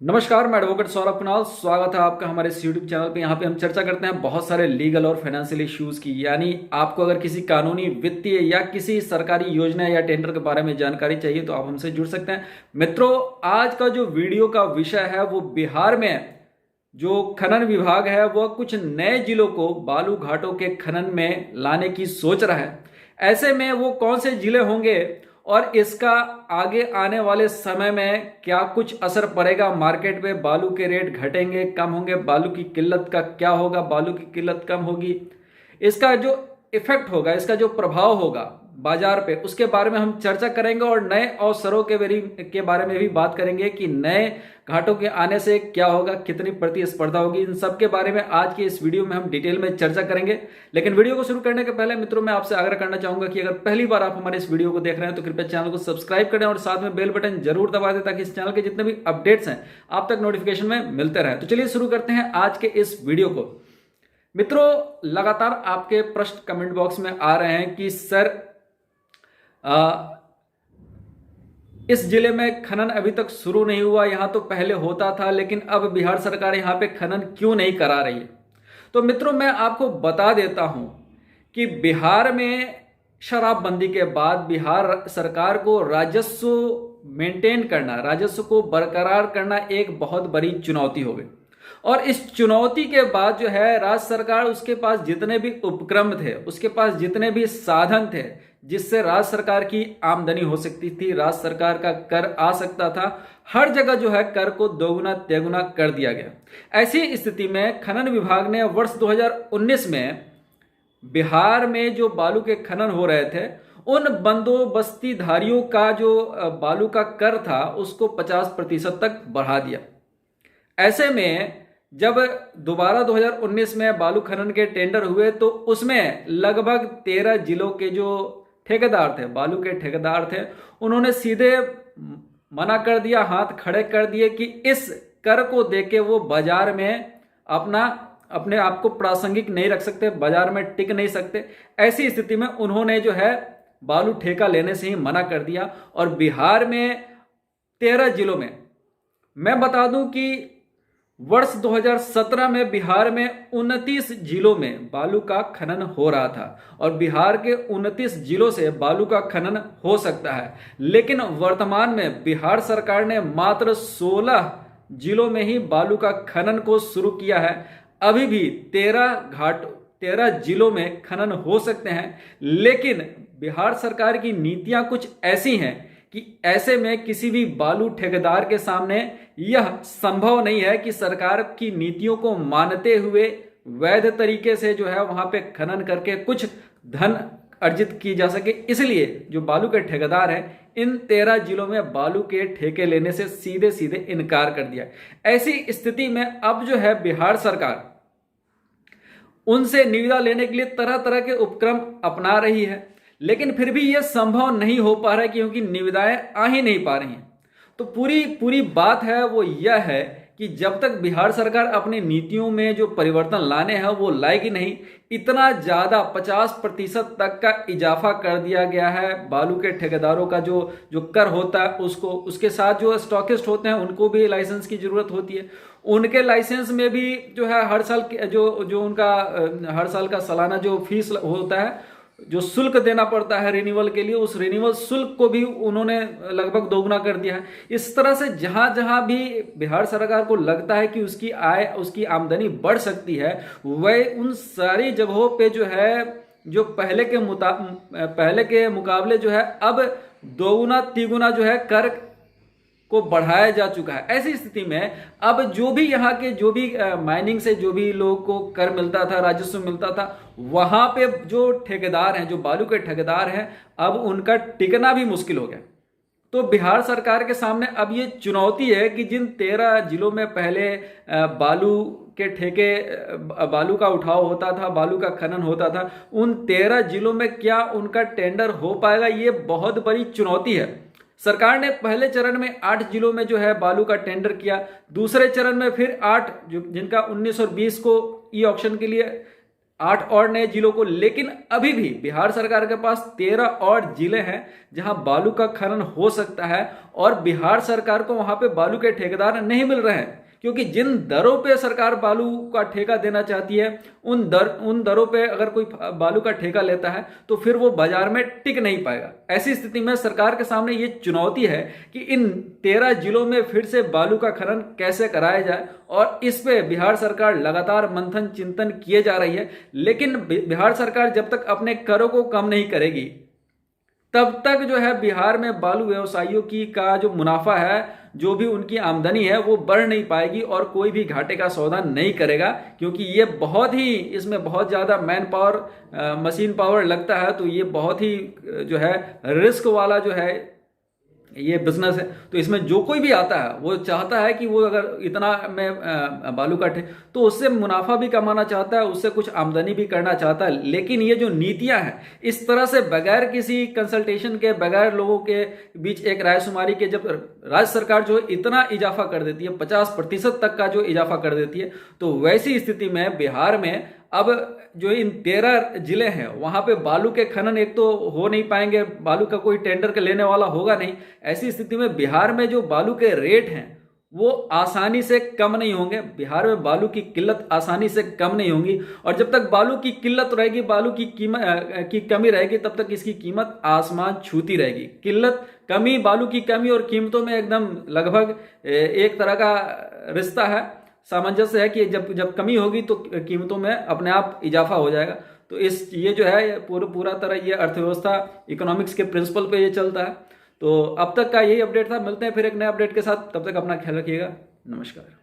नमस्कार, मैं एडवोकेट सौरभ कुणाल। स्वागत है आपका हमारे इस यूट्यूब चैनल पे। यहाँ पे हम चर्चा करते हैं बहुत सारे लीगल और फाइनेंशियल इश्यूज की। यानी आपको अगर किसी कानूनी, वित्तीय या किसी सरकारी योजना या टेंडर के बारे में जानकारी चाहिए तो आप हमसे जुड़ सकते हैं। मित्रों, आज का जो वीडियो का विषय है वो बिहार में जो खनन विभाग है वह कुछ नए जिलों को बालू घाटों के खनन में लाने की सोच रहा है। ऐसे में वो कौन से जिले होंगे और इसका आगे आने वाले समय में क्या कुछ असर पड़ेगा मार्केट पे? बालू के रेट घटेंगे, कम होंगे? बालू की किल्लत का क्या होगा? बालू की किल्लत कम होगी, इसका जो इफेक्ट होगा, इसका जो प्रभाव होगा बाजार पे, उसके बारे में हम चर्चा करेंगे। और नए अवसरों के बारे में भी बात करेंगे कि नए घाटों के आने से क्या होगा, कितनी प्रतिस्पर्धा होगी। इन सब के बारे में आज की इस वीडियो में हम डिटेल में चर्चा करेंगे। लेकिन वीडियो को शुरू करने के पहले मित्रों, मैं आपसे आग्रह करना चाहूंगा कि अगर पहली बार आप हमारे इस वीडियो को देख रहे हैं तो कृपया चैनल को सब्सक्राइब करें और साथ में बेल बटन जरूर दबा दें ताकि इस चैनल के जितने भी अपडेट्स हैं आप तक नोटिफिकेशन में मिलते रहे। तो चलिए शुरू करते हैं आज के इस वीडियो को। मित्रों, लगातार आपके प्रश्न कमेंट बॉक्स में आ रहे हैं कि सर इस जिले में खनन अभी तक शुरू नहीं हुआ, यहां तो पहले होता था, लेकिन अब बिहार सरकार यहां पे खनन क्यों नहीं करा रही है? तो मित्रों, मैं आपको बता देता हूं कि बिहार में शराबबंदी के बाद बिहार सरकार को राजस्व मेंटेन करना, राजस्व को बरकरार करना एक बहुत बड़ी चुनौती हो गई। और इस चुनौती के बाद जो है राज्य सरकार, उसके पास जितने भी उपक्रम थे, उसके पास जितने भी साधन थे जिससे राज्य सरकार की आमदनी हो सकती थी, राज्य सरकार का कर आ सकता था, हर जगह जो है कर को दोगुना तेगुना कर दिया गया। ऐसी स्थिति में खनन विभाग ने वर्ष 2019 में बिहार में जो बालू के खनन हो रहे थे उन बंदोबस्तीधारियों का जो बालू का कर था उसको 50% तक बढ़ा दिया। ऐसे में जब दोबारा 2019 में बालू खनन के टेंडर हुए तो उसमें लगभग 13 जिलों के जो ठेकेदार थे, बालू के ठेकेदार थे, उन्होंने सीधे मना कर दिया, हाथ खड़े कर दिए कि इस कर को देके वो बाजार में अपने आप को प्रासंगिक नहीं रख सकते, बाजार में टिक नहीं सकते। ऐसी स्थिति में उन्होंने जो है बालू ठेका लेने से ही मना कर दिया। और बिहार में 13 जिलों में, मैं बता दूं कि वर्ष 2017 में बिहार में 29 जिलों में बालू का खनन हो रहा था और बिहार के 29 जिलों से बालू का खनन हो सकता है। लेकिन वर्तमान में बिहार सरकार ने मात्र 16 जिलों में ही बालू का खनन को शुरू किया है। अभी भी 13 जिलों में खनन हो सकते हैं, लेकिन बिहार सरकार की नीतियां कुछ ऐसी हैं कि ऐसे में किसी भी बालू ठेकेदार के सामने यह संभव नहीं है कि सरकार की नीतियों को मानते हुए वैध तरीके से जो है वहां पे खनन करके कुछ धन अर्जित की जा सके। इसलिए जो बालू के ठेकेदार हैं, इन 13 जिलों में बालू के ठेके लेने से सीधे सीधे इनकार कर दिया। ऐसी स्थिति में अब जो है बिहार सरकार उनसे निविदा लेने के लिए तरह तरह के उपक्रम अपना रही है, लेकिन फिर भी यह संभव नहीं हो पा रहा है क्योंकि निविदाएं आ ही नहीं पा रही हैं। तो पूरी बात है वो यह है कि जब तक बिहार सरकार अपनी नीतियों में जो परिवर्तन लाने हैं वो लाएगी नहीं, इतना ज्यादा 50% तक का इजाफा कर दिया गया है बालू के ठेकेदारों का जो कर होता है उसको। उसके साथ जो स्टॉकिस्ट होते हैं उनको भी लाइसेंस की जरूरत होती है। उनके लाइसेंस में भी जो है हर साल जो उनका हर साल का सालाना जो फीस होता है, जो शुल्क देना पड़ता है रिन्यूअल के लिए, उस रिन्यूअल शुल्क को भी उन्होंने लगभग दोगुना कर दिया है। इस तरह से जहां जहां भी बिहार सरकार को लगता है कि उसकी आय, उसकी आमदनी बढ़ सकती है, वह उन सारी जगहों पे जो है जो पहले के मुकाबले जो है अब दोगुना तिगुना जो है कर को बढ़ाया जा चुका है। ऐसी स्थिति में अब जो भी यहाँ के जो भी माइनिंग से जो भी लोगों को कर मिलता था, राजस्व मिलता था, वहां पे जो ठेकेदार हैं, जो बालू के ठेकेदार हैं, अब उनका टिकना भी मुश्किल हो गया। तो बिहार सरकार के सामने अब ये चुनौती है कि जिन 13 जिलों में पहले बालू के ठेके, बालू का उठाव होता था, बालू का खनन होता था, उन 13 जिलों में क्या उनका टेंडर हो पाएगा? ये बहुत बड़ी चुनौती है। सरकार ने पहले चरण में 8 जिलों में जो है बालू का टेंडर किया, दूसरे चरण में फिर 8 जिनका 19 और 20 को ई ऑक्शन के लिए 8 और नए जिलों को, लेकिन अभी भी बिहार सरकार के पास 13 और जिले हैं जहां बालू का खनन हो सकता है, और बिहार सरकार को वहां पे बालू के ठेकेदार नहीं मिल रहे हैं, क्योंकि जिन दरों पे सरकार बालू का ठेका देना चाहती है उन दरों पे अगर कोई बालू का ठेका लेता है तो फिर वो बाजार में टिक नहीं पाएगा। ऐसी स्थिति में सरकार के सामने ये चुनौती है कि इन 13 जिलों में फिर से बालू का खनन कैसे कराया जाए, और इस पे बिहार सरकार लगातार मंथन चिंतन किए जा रही है। लेकिन बिहार सरकार जब तक अपने करों को कम नहीं करेगी तब तक जो है बिहार में बालू व्यवसायियों की का जो मुनाफा है, जो भी उनकी आमदनी है, वो बढ़ नहीं पाएगी और कोई भी घाटे का सौदा नहीं करेगा, क्योंकि ये बहुत ही, इसमें बहुत ज़्यादा मैन पावर, मशीन पावर लगता है। तो ये बहुत ही जो है रिस्क वाला जो है ये बिजनेस है। तो इसमें जो कोई भी आता है वो चाहता है कि वो अगर इतना में बालू काटे तो उससे मुनाफा भी कमाना चाहता है, उससे कुछ आमदनी भी करना चाहता है। लेकिन ये जो नीतियां हैं, इस तरह से बगैर किसी कंसल्टेशन के, बगैर लोगों के बीच एक रायशुमारी के, जब राज्य सरकार जो इतना इजाफा कर देती है, 50% तक का जो इजाफा कर देती है, तो वैसी स्थिति में बिहार में अब जो इन 13 जिले हैं वहां पे बालू के खनन एक तो हो नहीं पाएंगे, बालू का कोई टेंडर के लेने वाला होगा नहीं। ऐसी स्थिति में बिहार में जो बालू के रेट हैं वो आसानी से कम नहीं होंगे, बिहार में बालू की किल्लत आसानी से कम नहीं होंगी। और जब तक बालू की किल्लत रहेगी, बालू की कीमत की कमी रहेगी, तब तक इसकी कीमत आसमान छूती रहेगी। किल्लत, कमी, बालू की कमी और कीमतों में एकदम लगभग एक तरह का रिश्ता है, सामंजस्य है कि जब कमी होगी तो कीमतों में अपने आप इजाफा हो जाएगा। तो ये जो है पूरा तरह ये अर्थव्यवस्था, इकोनॉमिक्स के प्रिंसिपल पे ये चलता है। तो अब तक का यही अपडेट था, मिलते हैं फिर एक नए अपडेट के साथ, तब तक अपना ख्याल रखिएगा। नमस्कार।